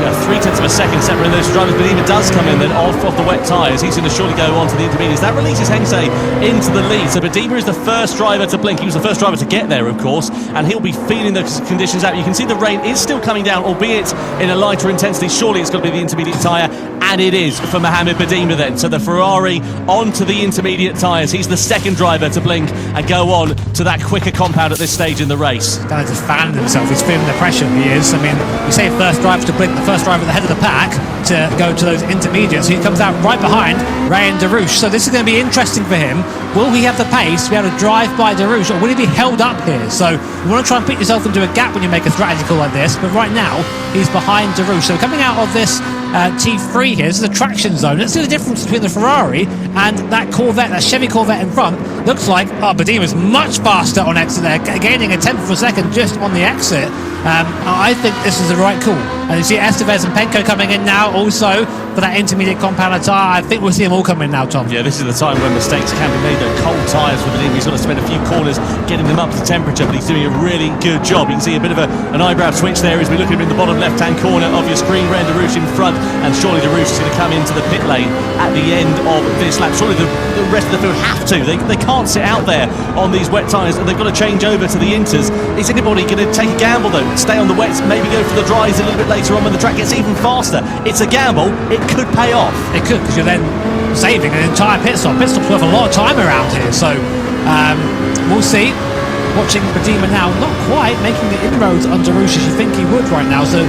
0.3 of a second separating those drivers. Badima does come in then off the wet tyres. He's going to surely go on to the intermediates. That releases Hensei into the lead. So Badima is the first driver to blink. He was the first driver to get there, of course, and he'll be feeling the conditions out. You can see the rain is still coming down, albeit in a lighter intensity. Surely it's got to be the intermediate tyre, and it is for Mohamed Badima then. So the Ferrari onto the intermediate tyres. He's the second driver to blink and go on to that quicker compound at this stage in the race.
Dan's just fanning himself. He's feeling the pressure. He is. I mean, you say first driver to blink, the first driver at the head of the pack to go to those intermediates. So he comes out right behind Ryan Darouche. So this is going to be interesting for him. Will he have the pace to be able to drive by Darouche, or will he be held up here? So you want to try and put yourself into a gap when you make a strategy call like this, but right now he's behind Darouche. So coming out of this T3 here, this is a traction zone. Let's see the difference between the Ferrari and that Corvette, that Chevy Corvette in front. Looks like Badima's much faster on exit there, gaining a tenth of a second just on the exit. I think this is the right call. And you see Estevez and Penko coming in now also for that intermediate compound tyre. I think we'll see them all come in now, Tom.
Yeah, this is the time when mistakes can be made, though. Cold tyres for Badima. He's got to spend a few corners getting them up to temperature, but he's doing a really good job. You can see a bit of an eyebrow switch there as we look at him in the bottom left-hand corner of your screen. Ryan Darouche in front, and surely Darouche is going to come into the pit lane at the end of this lap. Surely the rest of the field have to. They can't sit out there on these wet tyres, and they've got to change over to the inters. Is anybody going to take a gamble, though? Stay on the wets, maybe go for the dries a little bit later on when the track gets even faster. It's a gamble. It could pay off.
It could, because you're then saving an entire pit stop. Pit stop's worth a lot of time around here, so we'll see. Watching Badima now, not quite making the inroads on Darouche as you think he would right now. So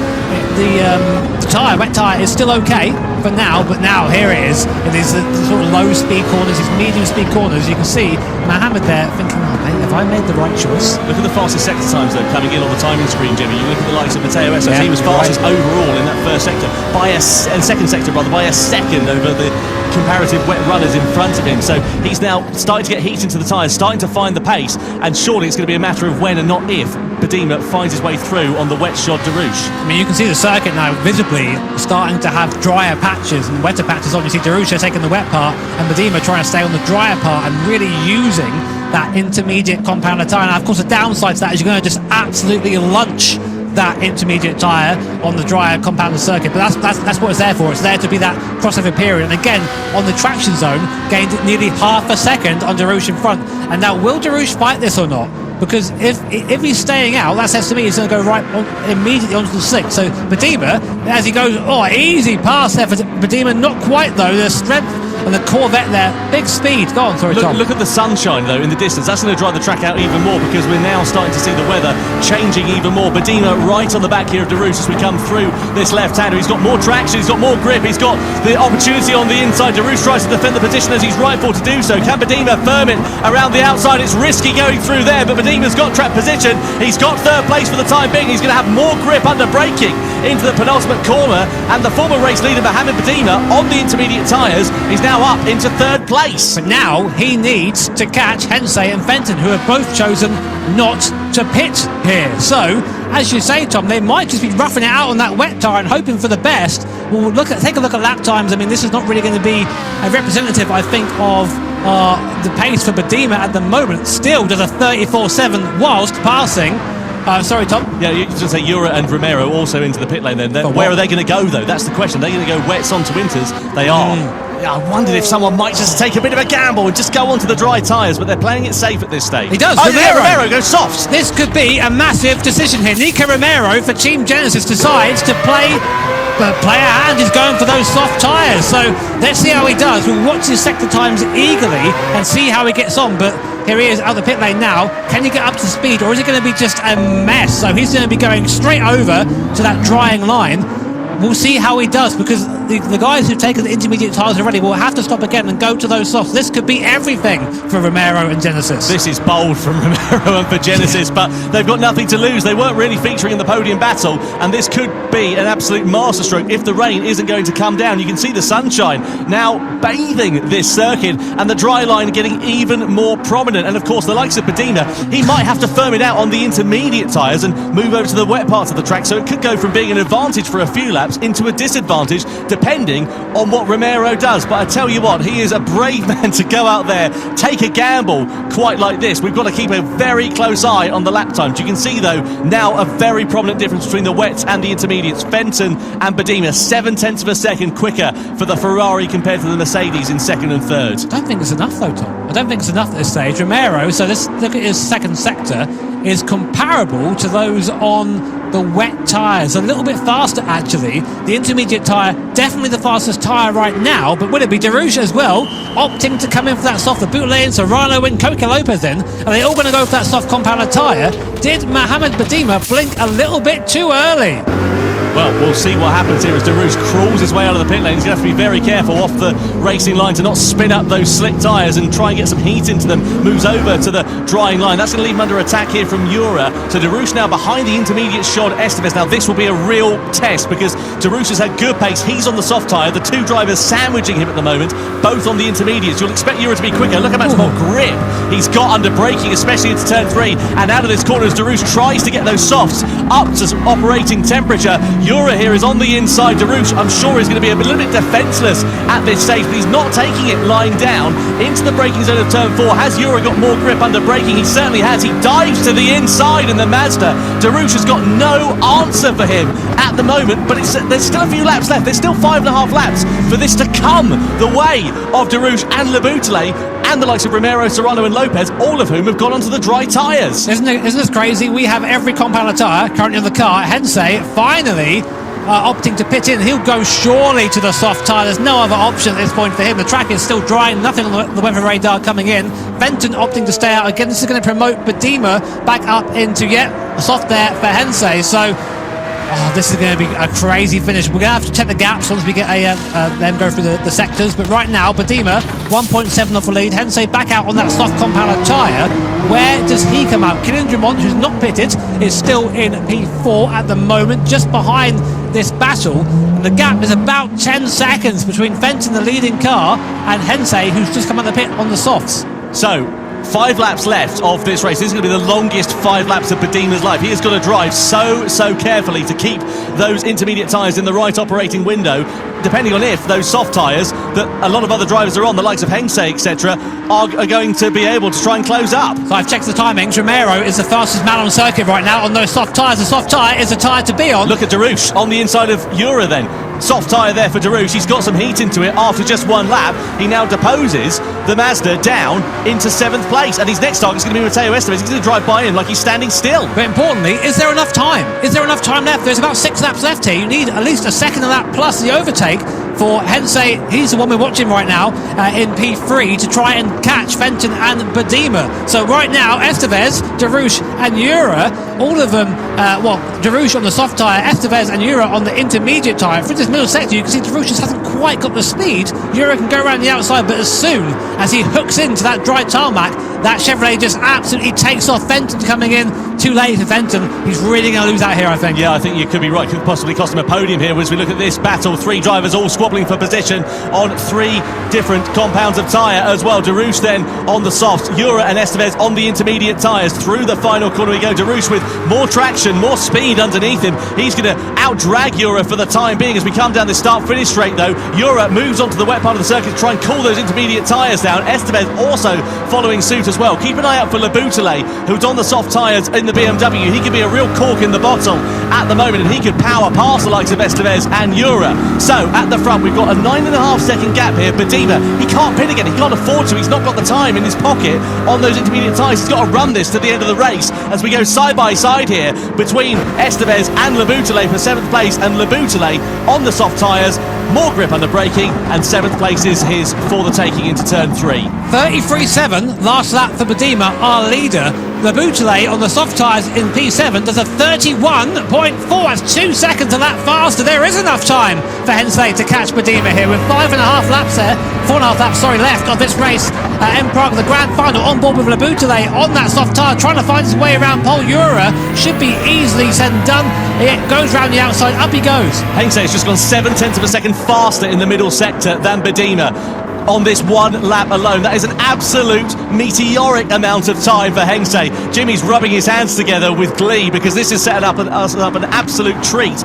the tyre, wet tyre, is still okay for now, but now here it is in these sort of low speed corners, these medium speed corners. You can see Mohamed there thinking, oh mate, have I made the right choice?
Look at the fastest sector times though coming in on the timing screen, Jimmy. You look at the likes of Mateo S. He was fastest overall in that first sector by second sector by a second over the comparative wet runners in front of him. So he's now starting to get heat into the tyres, starting to find the pace, and surely it's going to be a matter of when and not if Badima finds his way through on the wet shod Darouche.
I mean, you can see the circuit now visibly starting to have drier patches and wetter patches on. You see Darouche taking the wet part and Badima trying to stay on the drier part and really using that intermediate compound tyre. Now, of course, the downside to that is you're going to just absolutely lunch that intermediate tyre on the drier compound circuit, but that's what it's there for. It's there to be that crossover period, and again on the traction zone gained nearly half a second on Darouche in front. And now will Darouche fight this or not? Because if he's staying out, that says to me he's going to go right on, immediately onto the slicks. So Badima, as he goes, easy pass there for Badima, not quite though. The strength and the Corvette there, big speed. Go on, sorry, Tom.
Look at the sunshine though in the distance. That's going to dry the track out even more because we're now starting to see the weather changing even more. Badima right on the back here of De Roos as we come through this left-hander. He's got more traction, he's got more grip, he's got the opportunity on the inside. De Roos tries to defend the position as he's rightful to do so. Can Badima firm it around the outside? It's risky going through there, but Badima's got track position. He's got third place for the time being. He's going to have more grip under braking into the penultimate corner, and the former race leader Mohamed Badima on the intermediate tyres is now up into third place.
But now he needs to catch Hensey and Fenton, who have both chosen not to pit here. So, as you say, Tom, they might just be roughing it out on that wet tyre and hoping for the best. We'll take a look at lap times. I mean, this is not really going to be a representative, I think, of the pace for Badima at the moment. Still does a 34.7 whilst passing. Sorry, Tom.
Yeah, you can say Ura and Romero also into the pit lane then. Where are they going to go, though? That's the question. They're going to go wets onto winters. They are. I wondered if someone might just take a bit of a gamble and just go onto the dry tyres, but they're playing it safe at this stage.
He does.
Oh, Romero goes soft.
This could be a massive decision here. Nico Romero for Team Genesis decides to play a hand. He's going for those soft tyres. So let's see how he does. We'll watch his sector times eagerly and see how he gets on. But here he is out the pit lane now. Can he get up to speed, or is it going to be just a mess? So he's going to be going straight over to that drying line. We'll see how he does, because the guys who've taken the intermediate tyres already will have to stop again and go to those softs. This could be everything for Romero and Genesis.
This is bold from Romero and for Genesis, but they've got nothing to lose. They weren't really featuring in the podium battle, and this could be an absolute masterstroke if the rain isn't going to come down. You can see the sunshine now bathing this circuit, and the dry line getting even more prominent. And of course, the likes of Badima, he might have to firm it out on the intermediate tyres and move over to the wet parts of the track, so it could go from being an advantage for a few laps into a disadvantage depending on what Romero does. But I tell you what, he is a brave man to go out there, take a gamble quite like this. We've got to keep a very close eye on the lap times. You can see though now a very prominent difference between the wets and the intermediates. Fenton and Badima 0.7 of a second quicker for the Ferrari compared to the Mercedes in second and third.
I don't think it's enough though, Tom. I don't think it's enough at this stage. Romero, so let's look at his second sector, is comparable to those on the wet tyres. A little bit faster actually. The intermediate tyre, definitely the fastest tyre right now, but will it be De Roos as well, opting to come in for that soft? The Boutlet and Serrano and Coca Lopez in. Are they all going to go for that soft compounded tyre? Did Mohamed Badima blink a little bit too early?
Well, we'll see what happens here as De Roos crawls his way out of the pit lane. He's going to have to be very careful off the racing line to not spin up those slick tyres and try and get some heat into them. Moves over to the drying line. That's going to leave him under attack here from Ura. So De Roos now behind the intermediate shod Esteves. Now this will be a real test because De Roos has had good pace. He's on the soft tyre. The two drivers sandwiching him at the moment, both on the intermediates. You'll expect Ura to be quicker. Look how much more grip he's got under braking, especially into turn 3. And out of this corner as De Roos tries to get those softs up to operating temperature. Ura here is on the inside. De Roos, I'm sure, is going to be a little bit defenceless at this stage, but he's not taking it lying down into the braking zone of turn 4. Has Ura got more grip under braking? He certainly has. He dives to the inside in the Mazda. De Roos has got no answer for him at the moment, but there's still a few laps left. There's still 5.5 laps for this to come the way of De Roos and Le Boutlet and the likes of Romero, Serrano and Lopez, all of whom have gone onto the dry tyres.
Isn't this crazy? We have every compound tyre currently on the car. Hensey finally opting to pit in. He'll go surely to the soft tyre. There's no other option at this point for him. The track is still dry, nothing on the weather radar coming in. Fenton opting to stay out again. This is going to promote Badima back up into a soft there for Hensey. So this is going to be a crazy finish. We're going to have to check the gaps once we get them go through the sectors. But right now, Badima 1.7 off the lead. Hensey back out on that soft compound tyre. Where does he come out? Kylian Drummond, who's not pitted, is still in P4 at the moment, just behind this battle. And the gap is about 10 seconds between Fenton, the leading car, and Hensey, who's just come out of the pit on the softs.
So 5 laps left of this race. This is going to be the longest 5 laps of Badima's life. He has got to drive so carefully to keep those intermediate tyres in the right operating window, depending on if those soft tyres that a lot of other drivers are on, the likes of Hensey, etc., are going to be able to try and close up.
So I've checked the timings. Romero is the fastest man on circuit right now on those soft tyres. The soft tyre is a tyre to be on.
Look at De Roos on the inside of Ura then. Soft tyre there for De Roos. He's got some heat into it after just 1 lap. He now deposes the Mazda down into 7th place, and his next target is going to be Matteo Esteves. He's going to drive by him like he's standing still.
But importantly, is there enough time? Is there enough time left? There's about 6 laps left here. You need at least a second of that plus the overtake for Hensei. He's the one we're watching right now in P3 to try and catch Fenton and Badima. So right now, Estevez, Darush and Ura, all of them, Darush on the soft tyre, Estevez and Ura on the intermediate tyre. For this middle sector, you can see Darush just hasn't quite got the speed. Ura can go around the outside, but as soon as he hooks into that dry tarmac, that Chevrolet just absolutely takes off. Fenton coming in too late for Fenton. He's really going to lose out here, I think.
Yeah, I think you could be right. Could possibly cost him a podium here as we look at this battle. 3 drivers all squabbling for position on 3 different compounds of tyre as well. Darush then on the softs, Ura and Estevez on the intermediate tyres. Through the final corner we go. Darush with more traction, more speed underneath him. He's going to out-drag Ura for the time being as we come down this start-finish straight though. Ura moves onto the wet part of the circuit to try and cool those intermediate tyres down. Estevez also following suit as well. Keep an eye out for Laboutelet, who's on the soft tyres in the BMW. He could be a real cork in the bottle at the moment, and he could power past the likes of Estevez and Ura. So at the front we've got a 9.5 second gap here. Badima, he can't pit again, he can't afford to, he's not got the time in his pocket on those intermediate tyres. He's got to run this to the end of the race as we go side by side here between Estevez and Laboutelet for 7th place, and Laboutelet on the soft tyres, more grip under braking, and 7th place is his for the taking into turn 3.
33.7, last lap for Badima, our leader. Laboutelet on the soft tyres in P7 does a 31.4. That's 2 seconds a lap faster. There is enough time for Hensei to catch Badima here with 5.5 laps there, 4.5 laps, left of this race in Prague. The grand final on board with Laboutelet on that soft tyre, trying to find his way around Paul Ura. Should be easily said and done. It goes round the outside, up he goes.
Hensei's just gone 0.7 of a second faster in the middle sector than Badima on this 1 lap alone. That is an absolute meteoric amount of time for Hensei. Jimmy's rubbing his hands together with glee because this is setting up an absolute treat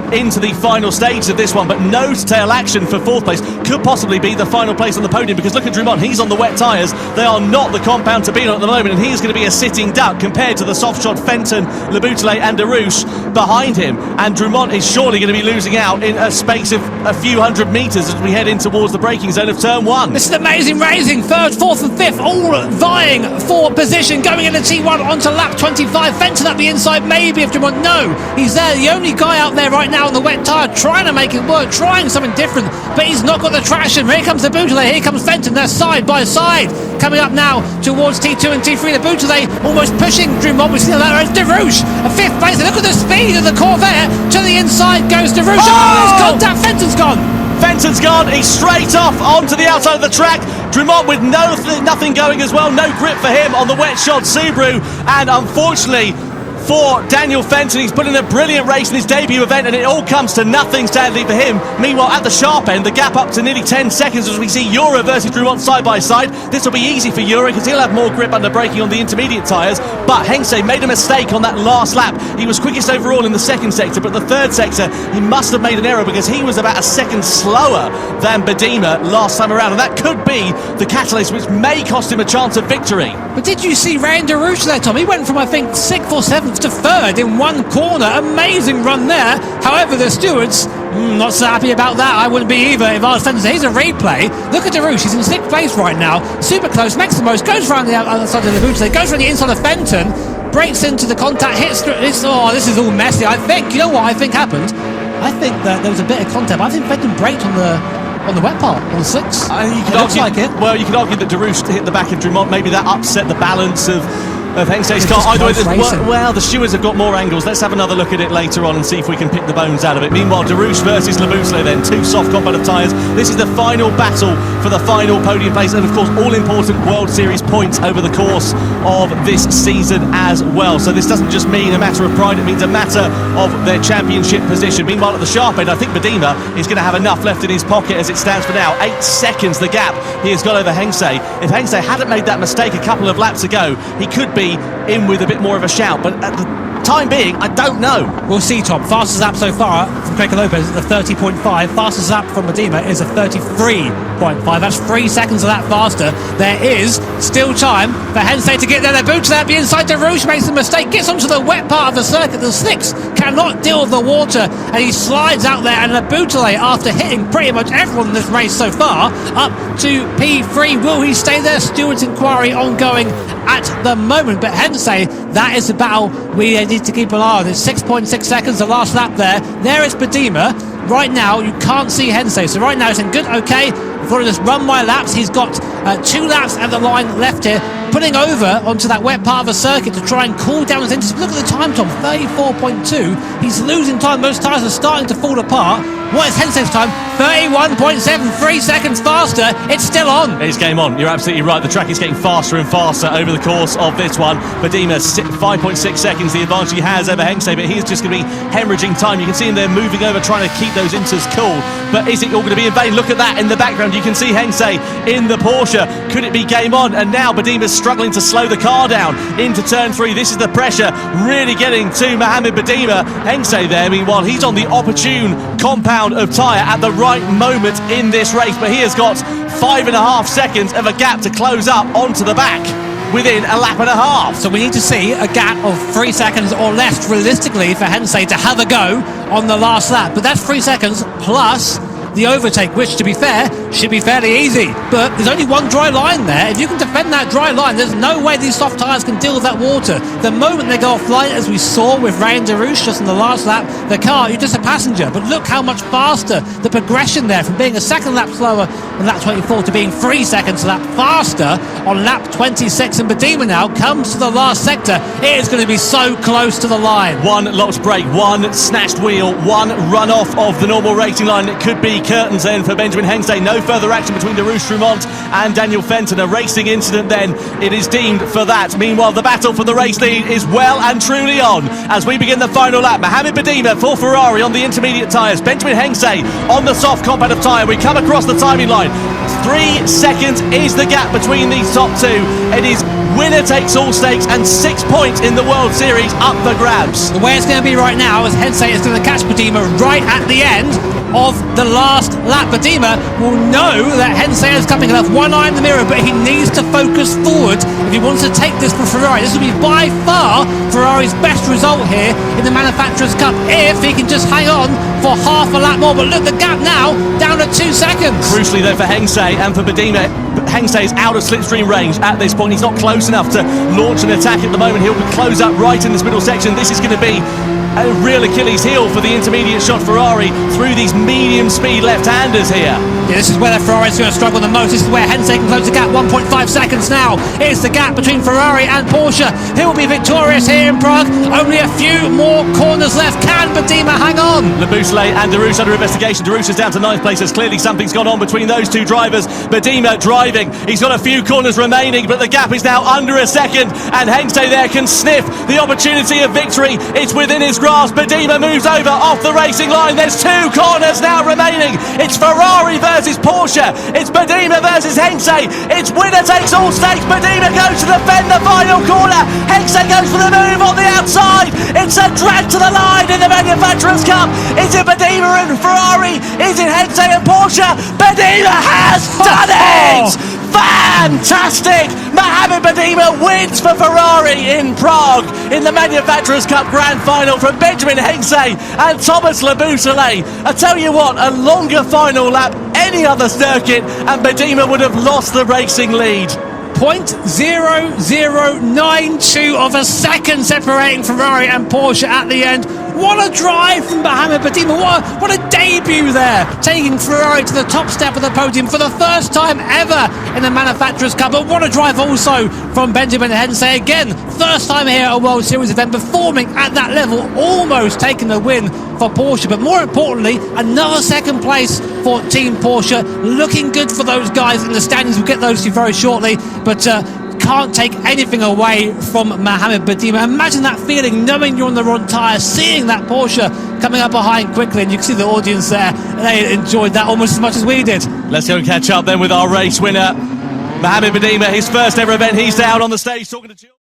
into the final stage of this one, but no tail action for 4th place. Could possibly be the final place on the podium because look at Drummond, he's on the wet tyres. They are not the compound to be on at the moment, and he's going to be a sitting duck compared to the soft shot Fenton, Laboutelet and Darush behind him, and Drummond is surely going to be losing out in a space of a few hundred metres as we head in towards the braking zone of turn 1.
This is amazing racing. 3rd, 4th and 5th all vying for position, going into T1 onto lap 25. Fenton up the inside, maybe if Drummond. No, he's there, the only guy out there right now on the wet tyre, trying to make it work, trying something different, but he's not got the traction. Here comes Laboutelet, here comes Fenton, they're side by side, coming up now towards T2 and T3. Laboutelet almost pushing Drummond. We see that as Darush, a 5th place. Look at the speed of the Corvette. To the inside goes Darush. There's contact. Fenton's gone.
Fenton's gone, he's straight off onto the outside of the track. Drummond with nothing going as well, no grip for him on the wet shod Subaru, and unfortunately for Daniel Fenton, he's put in a brilliant race in his debut event, and it all comes to nothing sadly for him. Meanwhile, at the sharp end, the gap up to nearly 10 seconds as we see Ura versus Drummond side by side. This will be easy for Ura because he'll have more grip under braking on the intermediate tyres, but Hensei made a mistake on that last lap. He was quickest overall in the 2nd sector, but the 3rd sector he must have made an error because he was about a second slower than Badima last time around, and that could be the catalyst which may cost him a chance of victory.
But did you see Ray Darush there, Tom? He went from, I think, 6th or 7th to 3rd in 1 corner. Amazing run there. However, the stewards not so happy about that. I wouldn't be either if I was Fenton. Here's a replay. Look at Darush. He's in 6th place right now. Super close. Makes the most. Goes around the outside of the boot. Goes around the inside of Fenton. Breaks into the contact. Hits through. This is all messy. I think. You know what I think happened? I think that there was a bit of contact. I think Fenton braked on the wet part, on the 6. Looks like it.
Well, you could argue that Darush hit the back of Drummond. Maybe that upset the balance of Hensei's car. Either way, well, the stewards have got more angles. Let's have another look at it later on and see if we can pick the bones out of it. Meanwhile, Darush versus Laboutelet then. 2 soft compound of tyres. This is the final battle for the final podium place, and of course all important World Series points over the course of this season as well. So this doesn't just mean a matter of pride, it means a matter of their championship position. Meanwhile, at the sharp end, I think Badima is going to have enough left in his pocket as it stands for now. 8 seconds the gap he has got over Hensei. If Hensei hadn't made that mistake a couple of laps ago, he could be in with a bit more of a shout, but at the time being, I don't know.
We'll see, Tom. Fastest lap so far from Craig Lopez is a 30.5. Fastest lap from Badima is a 33.5. That's 3 seconds of that faster. There is still time for Hensei to get there. They're booted out the inside. Darush makes a mistake, gets onto the wet part of the circuit. The 6 cannot deal with the water, and he slides out there. And Laboutelet, after hitting pretty much everyone in this race so far, up to P3. Will he stay there? Stewards inquiry ongoing at the moment. But Hensei, that is the battle we need to keep an eye on. It's 6.6 seconds, the last lap there. There is Badima. right now you can't see Hensei. So right now he's saying, good, okay, I've got to just run my laps. He's got 2 laps at the line left here, putting over onto that wet part of the circuit to try and cool down his engines. Look at the time, Tom, 34.2. He's losing time. Those tyres are starting to fall apart. What is Hensei's time? 31.7, 3 seconds faster. It's still on.
It's game on. You're absolutely right. The track is getting faster and faster over the course of this one. Badima, 5.6 seconds, the advantage he has over Hensei, but he's just going to be hemorrhaging time. You can see him there moving over, trying to keep those inters cool. But is it all going to be in vain? Look at that in the background. You can see Hensei in the Porsche. Could it be game on? And now Badima's struggling to slow the car down into turn 3. This is the pressure really getting to Mohamed Badima. Hensei there, meanwhile, he's on the opportune compound of tyre at the right moment in this race, but he has got 5.5 seconds of a gap to close up onto the back within a lap and a half.
So we need to see a gap of 3 seconds or less realistically for Hensei to have a go on the last lap, but that's 3 seconds plus the overtake, which to be fair should be fairly easy, but there's only one dry line there. If you can defend that dry line, there's no way these soft tyres can deal with that water. The moment they go offline, as we saw with Ray and DeRouche just in the last lap, the car, you're just a passenger, but look how much faster the progression there from being a second lap slower on lap 24 to being 3 seconds a lap faster on lap 26, and Badima now comes to the last sector. It is going to be so close to the line.
One locked brake, one snatched wheel, one run off of the normal racing line. It could be curtains then for Benjamin Hensei. No further action between DeRouche Trumont and Daniel Fenton. A racing incident then, it is deemed for that. Meanwhile, the battle for the race lead is well and truly on as we begin the final lap. Mohamed Badima for Ferrari on the intermediate tyres. Benjamin Hensei on the soft competitive tyre. We come across the timing line. 3 seconds is the gap between these top two. It is winner takes all stakes and 6 points in the World Series up for grabs.
The way it's going to be right now is Hensei is going to catch Badima right at the end of the last lap. Badima will know that Hensei is coming. He'll have one eye in the mirror, but he needs to focus forward if he wants to take this for Ferrari. This will be by far Ferrari's best result here in the Manufacturers' Cup if he can just hang on for half a lap more. But look, the gap now down to 2 seconds.
Crucially though for Hensei and for Badima, Hensei is out of slipstream range at this point. He's not close enough to launch an attack at the moment. He'll close up right in this middle section. This is going to be a real Achilles heel for the intermediate shot Ferrari through these medium speed left-handers here.
Yeah, this is where the Ferrari is going to struggle the most. This is where Hensei can close the gap. 1.5 seconds now is the gap between Ferrari and Porsche. Who will be victorious here in Prague? Only a few more corners left. Can Badima hang on?
Lebouchelet and DeRouche under investigation. DeRouche is down to 9th place. There's clearly something's gone on between those two drivers. Badima driving. He's got a few corners remaining, but the gap is now under a second, and Hensei there can sniff the opportunity of victory. It's within his grasp. Badima moves over off the racing line. There's 2 corners now remaining. It's Ferrari versus Porsche. It's Badima versus Hensei. It's winner takes all stakes. Badima goes to defend the final corner. Hensei goes for the move on the outside. It's a drag to the line in the Manufacturers' Cup. Is it Badima and Ferrari? Is it Hensei and Porsche? Badima has done it! Fantastic! Mohamed Badima wins for Ferrari in Prague in the Manufacturers' Cup Grand Final from Benjamin Hensei and Thomas Lebouchelet. I tell you what, a longer final lap any other circuit and Badima would have lost the racing lead.
0.0092 of a second separating Ferrari and Porsche at the end. What a drive from Mohamed Badima. What a debut there, taking Ferrari to the top step of the podium for the first time ever in the Manufacturers' Cup. But what a drive also from Benjamin Hensei. Again, first time here at a World Series event, performing at that level, almost taking the win for Porsche. But more importantly, another second place for Team Porsche. Looking good for those guys in the standings. We'll get those to you very shortly. But can't take anything away from Mohamed Badima. Imagine that feeling, knowing you're on the wrong tyre, seeing that Porsche coming up behind quickly, and you can see the audience there. They enjoyed that almost as much as we did.
Let's go and catch up then with our race winner, Mohamed Badima. His first ever event, he's down on the stage talking to children.